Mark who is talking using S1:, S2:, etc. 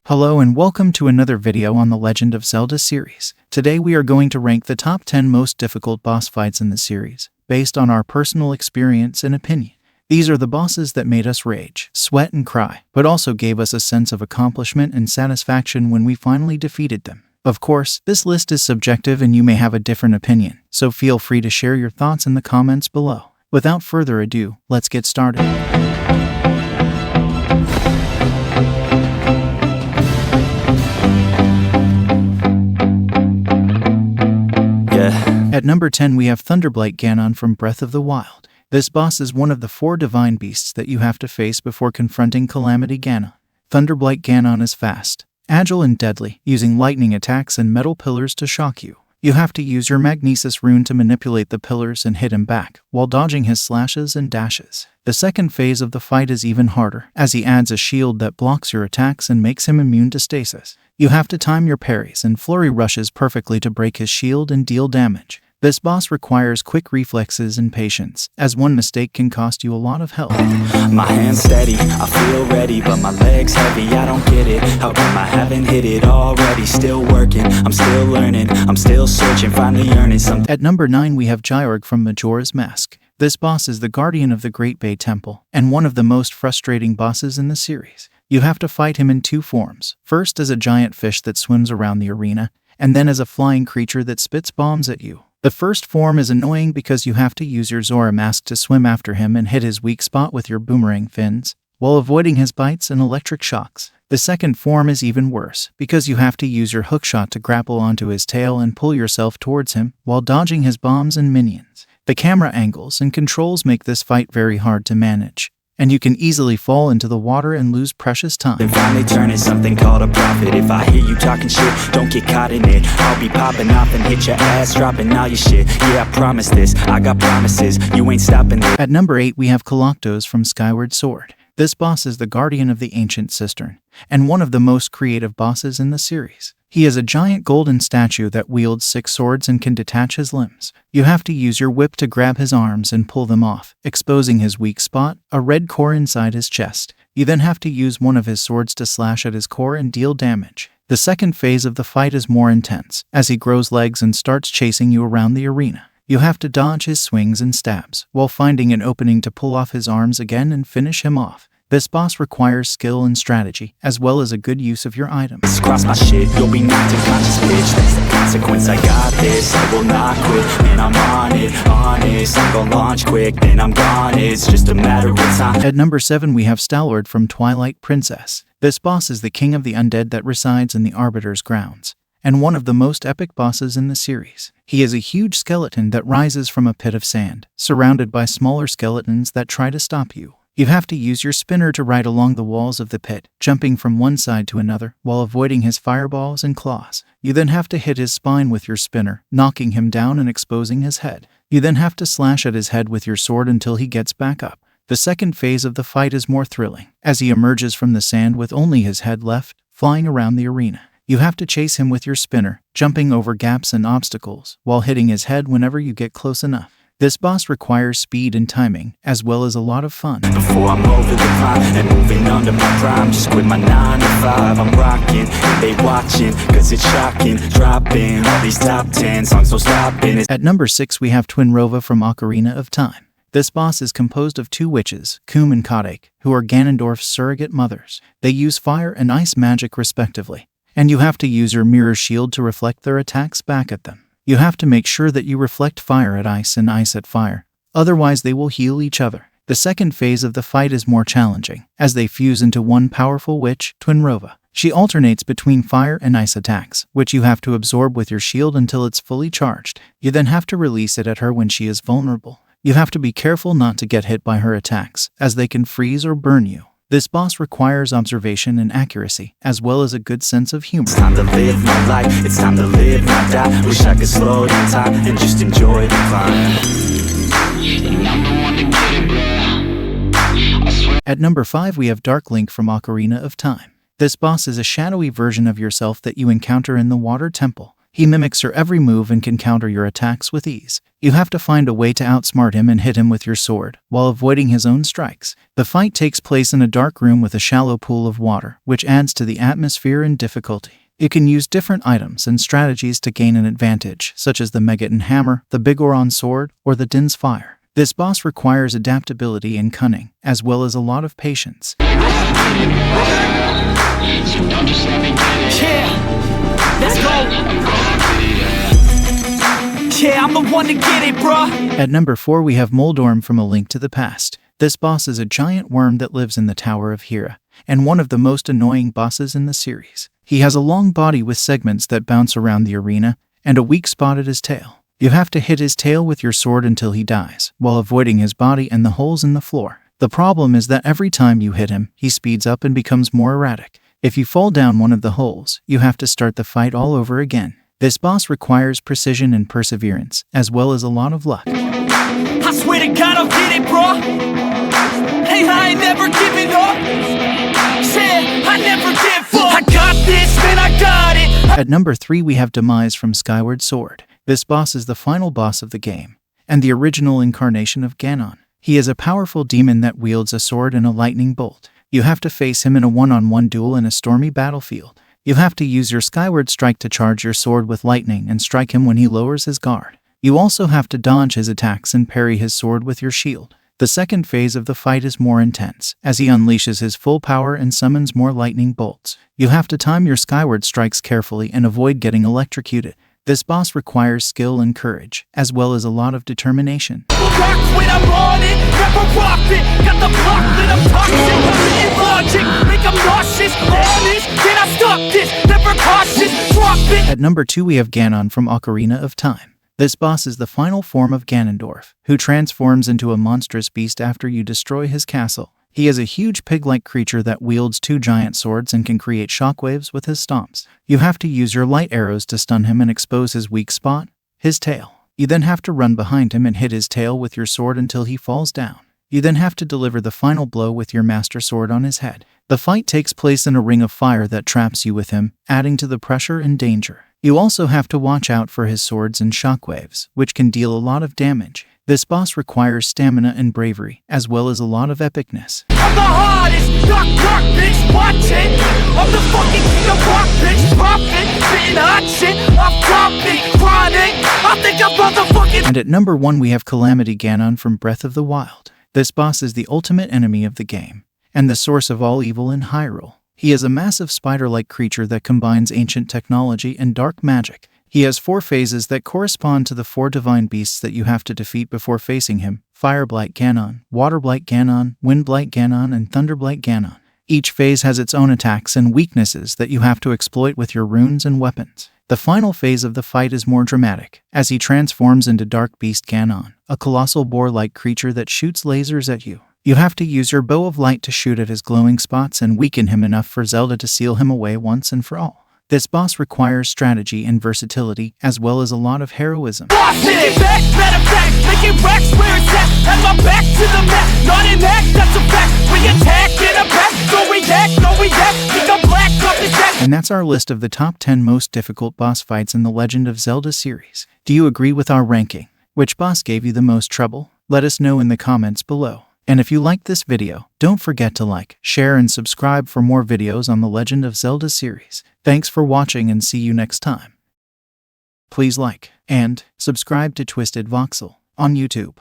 S1: Hello and welcome to another video on the Legend of Zelda series. Today we are going to rank the top 10 most difficult boss fights in the series, based on our personal experience and opinion. These are the bosses that made us rage, sweat and cry, but also gave us a sense of accomplishment and satisfaction when we finally defeated them. Of course, this list is subjective and you may have a different opinion, so feel free to share your thoughts in the comments below. Without further ado, let's get started. At number 10 we have Thunderblight Ganon from Breath of the Wild. This boss is one of the 4 divine beasts that you have to face before confronting Calamity Ganon. Thunderblight Ganon is fast, agile and deadly, using lightning attacks and metal pillars to shock you. You have to use your Magnesis rune to manipulate the pillars and hit him back, while dodging his slashes and dashes. The second phase of the fight is even harder, as he adds a shield that blocks your attacks and makes him immune to stasis. You have to time your parries and flurry rushes perfectly to break his shield and deal damage. This boss requires quick reflexes and patience, as one mistake can cost you a lot of health.
S2: My hands steady, I feel ready, but my legs heavy, I don't get it. How come I haven't hit it already? Still working, I'm still learning, I'm still searching, finally earning something.
S1: At number 9 we have Gyorg from Majora's Mask. This boss is the guardian of the Great Bay Temple, and one of the most frustrating bosses in the series. You have to fight him in 2 forms, first as a giant fish that swims around the arena, and then as a flying creature that spits bombs at you. The first form is annoying because you have to use your Zora mask to swim after him and hit his weak spot with your boomerang fins, while avoiding his bites and electric shocks. The second form is even worse, because you have to use your hookshot to grapple onto his tail and pull yourself towards him, while dodging his bombs and minions. The camera angles and controls make this fight very hard to manage, and you can easily fall into the water and lose precious time.
S2: Then finally turning something called a profit. If I hear you talking shit, don't get caught in it. I'll be popping off and hit your ass, dropping all your shit. Yeah, I promise this, I got promises, you ain't stopping this.
S1: At number 8 we have Collectos from Skyward Sword. This boss is the guardian of the ancient cistern, and one of the most creative bosses in the series. He is a giant golden statue that wields 6 swords and can detach his limbs. You have to use your whip to grab his arms and pull them off, exposing his weak spot, a red core inside his chest. You then have to use one of his swords to slash at his core and deal damage. The second phase of the fight is more intense, as he grows legs and starts chasing you around the arena. You have to dodge his swings and stabs, while finding an opening to pull off his arms again and finish him off. This boss requires skill and strategy, as well as a good use of your items.
S2: Cross my shit, you'll be knocked unconscious, bitch. That's the consequence, I got this. I will not quit, and I'm on it, honest. I'm gonna launch quick, then I'm gone. It's just a matter of time.
S1: At number 7 we have Stalard from Twilight Princess. This boss is the king of the undead that resides in the Arbiter's grounds, and one of the most epic bosses in the series. He is a huge skeleton that rises from a pit of sand, surrounded by smaller skeletons that try to stop you. You have to use your spinner to ride along the walls of the pit, jumping from one side to another while avoiding his fireballs and claws. You then have to hit his spine with your spinner, knocking him down and exposing his head. You then have to slash at his head with your sword until he gets back up. The second phase of the fight is more thrilling, as he emerges from the sand with only his head left, flying around the arena. You have to chase him with your spinner, jumping over gaps and obstacles, while hitting his head whenever you get close enough. This boss requires speed and timing, as well as a lot of fun.
S2: Before I'm over the climb and moving under my prime, just quit my 9 to 5, I'm rocking, and they watching, cause it's shocking, dropping all these top 10 songs, so stopping.
S1: At number 6 we have Twin Rova from Ocarina of Time. This boss is composed of 2 witches, Kum and Katek, who are Ganondorf's surrogate mothers. They use fire and ice magic respectively, and you have to use your mirror shield to reflect their attacks back at them. You have to make sure that you reflect fire at ice and ice at fire, otherwise they will heal each other. The second phase of the fight is more challenging, as they fuse into one powerful witch, Twin Rova. She alternates between fire and ice attacks, which you have to absorb with your shield until it's fully charged. You then have to release it at her when she is vulnerable. You have to be careful not to get hit by her attacks, as they can freeze or burn you. This boss requires observation and accuracy, as well as a good sense of humor.
S2: It's time to live my life, it's time to live, not die. Wish I could slow down time and just enjoy the climb.
S1: At number 5 we have Dark Link from Ocarina of Time. This boss is a shadowy version of yourself that you encounter in the Water Temple. He mimics your every move and can counter your attacks with ease. You have to find a way to outsmart him and hit him with your sword, while avoiding his own strikes. The fight takes place in a dark room with a shallow pool of water, which adds to the atmosphere and difficulty. You can use different items and strategies to gain an advantage, such as the Megaton Hammer, the Bigoron Sword, or the Din's Fire. This boss requires adaptability and cunning, as well as a lot of patience.
S2: Yeah, let's go. Yeah, I'm the one to get it, bruh.
S1: At number 4 we have Moldorm from A Link to the Past. This boss is a giant worm that lives in the Tower of Hyrule, and one of the most annoying bosses in the series. He has a long body with segments that bounce around the arena, and a weak spot at his tail. You have to hit his tail with your sword until he dies, while avoiding his body and the holes in the floor. The problem is that every time you hit him, he speeds up and becomes more erratic. If you fall down one of the holes, you have to start the fight all over again. This boss requires precision and perseverance, as well as a lot of luck.
S2: I swear to God I'll get it, bro. Hey, I ain't never giving up. Said I never give up. I got this, man, I got it.
S1: At number 3 we have Demise from Skyward Sword. This boss is the final boss of the game, and the original incarnation of Ganon. He is a powerful demon that wields a sword and a lightning bolt. You have to face him in a one-on-one duel in a stormy battlefield. You have to use your Skyward Strike to charge your sword with lightning and strike him when he lowers his guard. You also have to dodge his attacks and parry his sword with your shield. The second phase of the fight is more intense, as he unleashes his full power and summons more lightning bolts. You have to time your Skyward Strikes carefully and avoid getting electrocuted. This boss requires skill and courage, as well as a lot of determination. At number 2 we have Ganon from Ocarina of Time. This boss is the final form of Ganondorf, who transforms into a monstrous beast after you destroy his castle. He is a huge pig-like creature that wields 2 giant swords and can create shockwaves with his stomps. You have to use your light arrows to stun him and expose his weak spot, his tail. You then have to run behind him and hit his tail with your sword until he falls down. You then have to deliver the final blow with your Master Sword on his head. The fight takes place in a ring of fire that traps you with him, adding to the pressure and danger. You also have to watch out for his swords and shockwaves, which can deal a lot of damage. This boss requires stamina and bravery, as well as a lot of epicness.
S2: I'm the hardest, dark bitch, watch it. I'm the fucking king of rock, bitch, profit, spitting hot shit, I'm dropping, chronic, I think I'm motherfucking.
S1: And at number 1 we have Calamity Ganon from Breath of the Wild. This boss is the ultimate enemy of the game, and the source of all evil in Hyrule. He is a massive spider-like creature that combines ancient technology and dark magic. He has 4 phases that correspond to the 4 divine beasts that you have to defeat before facing him: Fireblight Ganon, Waterblight Ganon, Windblight Ganon, and Thunderblight Ganon. Each phase has its own attacks and weaknesses that you have to exploit with your runes and weapons. The final phase of the fight is more dramatic, as he transforms into Dark Beast Ganon, a colossal boar-like creature that shoots lasers at you. You have to use your bow of light to shoot at his glowing spots and weaken him enough for Zelda to seal him away once and for all. This boss requires strategy and versatility, as well as a lot of heroism. And that's our list of the top 10 most difficult boss fights in the Legend of Zelda series. Do you agree with our ranking? Which boss gave you the most trouble? Let us know in the comments below. And if you liked this video, don't forget to like, share, and subscribe for more videos on the Legend of Zelda series. Thanks for watching and see you next time. Please like and subscribe to Twisted Voxel on YouTube.